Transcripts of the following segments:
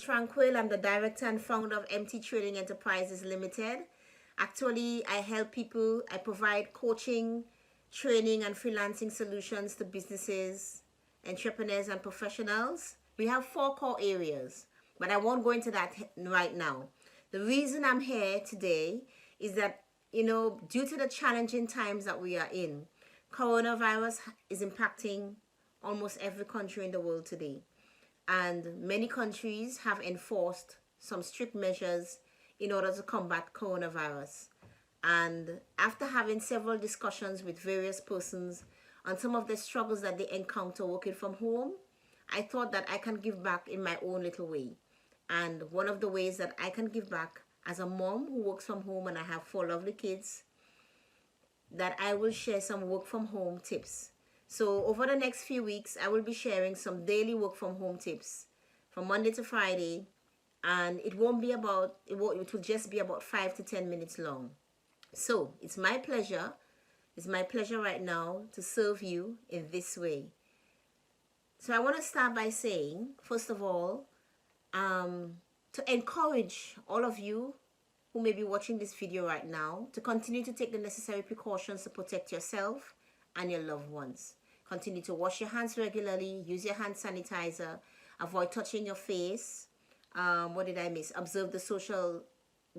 Tranquille. I'm the director and founder of MT Trading Enterprises Limited. Actually, I help people. I provide coaching, training, and freelancing solutions to businesses, entrepreneurs, and professionals. We have 4 core areas, but I won't go into that right now. The reason I'm here today is that, due to the challenging times that we are in, coronavirus is impacting almost every country in the world today. And many countries have enforced some strict measures in order to combat coronavirus. And after having several discussions with various persons on some of the struggles that they encounter working from home, I thought that I can give back in my own little way. And one of the ways that I can give back as a mom who works from home, and I have 4 lovely kids, that I will share some work from home tips. So over the next few weeks, I will be sharing some daily work from home tips from Monday to Friday, and it will just be about 5 to 10 minutes long. So it's my pleasure right now to serve you in this way. So I want to start by saying, first of all, to encourage all of you who may be watching this video right now to continue to take the necessary precautions to protect yourself and your loved ones. Continue to wash your hands regularly, use your hand sanitizer, avoid touching your face. What did I miss? Observe the social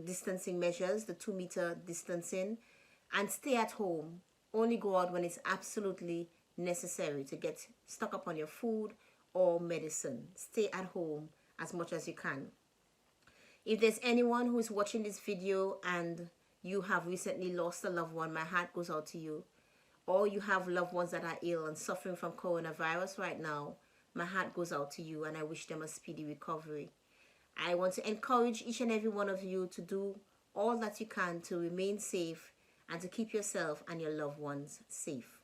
distancing measures, the 2-meter distancing, and stay at home. Only go out when it's absolutely necessary to get stock up on your food or medicine. Stay at home as much as you can. If there's anyone who is watching this video and you have recently lost a loved one, my heart goes out to you. Or you have loved ones that are ill and suffering from coronavirus right now, my heart goes out to you and I wish them a speedy recovery. I want to encourage each and every one of you to do all that you can to remain safe and to keep yourself and your loved ones safe.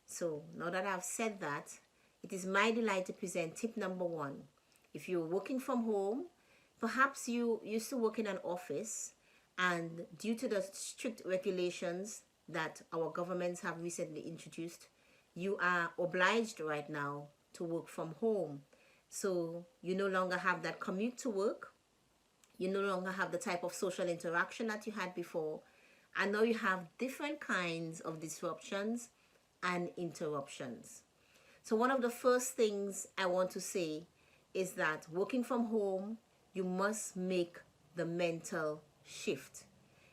So now that I've said that, it is my delight to present tip number 1. If you're working from home, perhaps you used to work in an office, and due to the strict regulations that our governments have recently introduced, you are obliged right now to work from home. So you no longer have that commute to work. You no longer have the type of social interaction that you had before. And now you have different kinds of disruptions and interruptions. So one of the first things I want to say is that working from home, you must make the mental shift.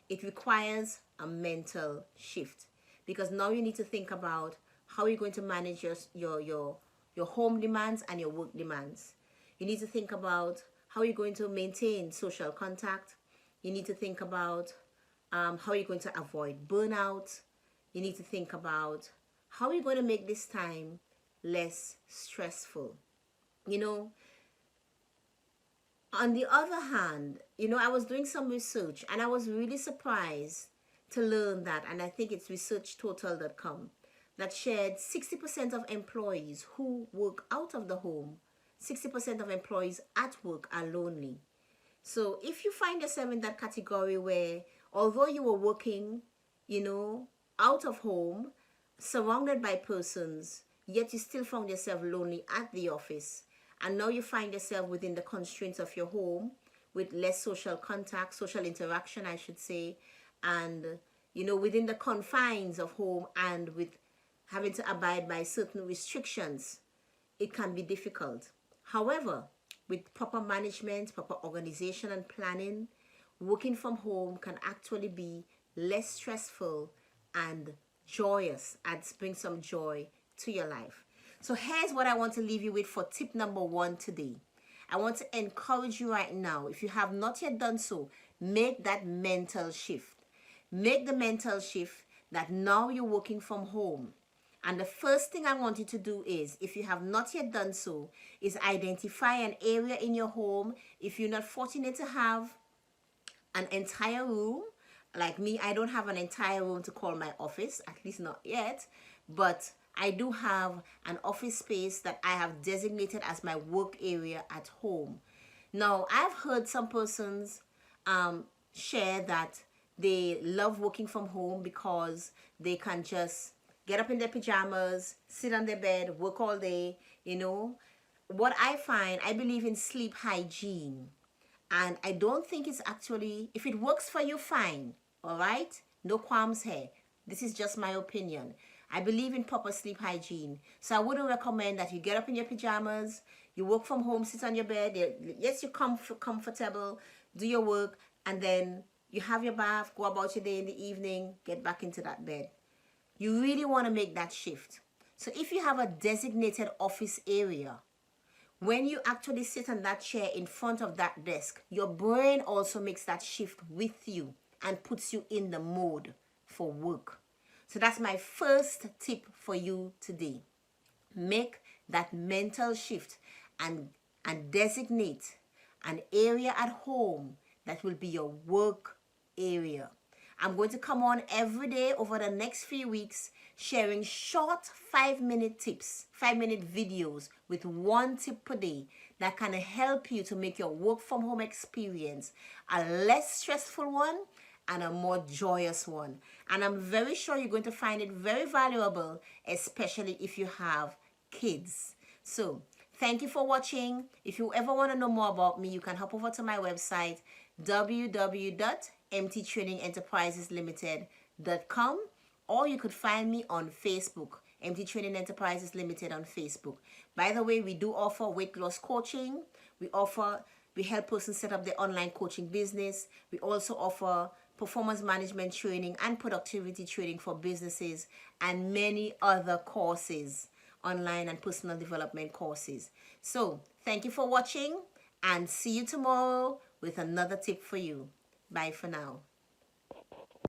It requires a mental shift, because now you need to think about how you're going to manage your home demands and your work demands. You need to think about how you're going to maintain social contact. You need to think about how you're going to avoid burnout. You need to think about how you're going to make this time less stressful. On the other hand, I was doing some research and I was really surprised to learn that, and I think it's researchtotal.com, that shared 60% of employees who work out of the home, 60% of employees at work are lonely. So if you find yourself in that category where, although you were working, out of home, surrounded by persons, yet you still found yourself lonely at the office, and now you find yourself within the constraints of your home with less social contact, social interaction, I should say, and, within the confines of home and with having to abide by certain restrictions, it can be difficult. However, with proper management, proper organization and planning, working from home can actually be less stressful and joyous and bring some joy to your life. So here's what I want to leave you with for tip number 1 today. I want to encourage you right now, if you have not yet done so, make that mental shift. Make the mental shift that now you're working from home. And the first thing I want you to do is, if you have not yet done so, is identify an area in your home. If you're not fortunate to have an entire room, like me, I don't have an entire room to call my office, at least not yet, but I do have an office space that I have designated as my work area at home. Now, I've heard some persons share that they love working from home because they can just get up in their pajamas, sit on their bed, work all day, what I find, I believe in sleep hygiene. And I don't think it's actually, if it works for you, fine. All right? No qualms here. This is just my opinion. I believe in proper sleep hygiene. So I wouldn't recommend that you get up in your pajamas, you work from home, sit on your bed. Yes, you're comfortable, do your work, and then you have your bath, go about your day in the evening, get back into that bed. You really want to make that shift. So if you have a designated office area, when you actually sit on that chair in front of that desk, your brain also makes that shift with you and puts you in the mode for work. So that's my first tip for you today. Make that mental shift and designate an area at home that will be your work area. I'm going to come on every day over the next few weeks sharing short 5-minute tips, 5-minute videos with one tip per day that can help you to make your work from home experience a less stressful one and a more joyous one. And I'm very sure you're going to find it very valuable, especially if you have kids. So thank you for watching. If you ever want to know more about me, you can hop over to my website, www.mttrainingenterpriseslimited.com, or you could find me on Facebook, MT Training Enterprises Limited on Facebook. By the way, we do offer weight loss coaching. We help persons set up their online coaching business. We also offer performance management training and productivity training for businesses and many other courses, online and personal development courses. So thank you for watching and see you tomorrow with another tip for you. Bye for now.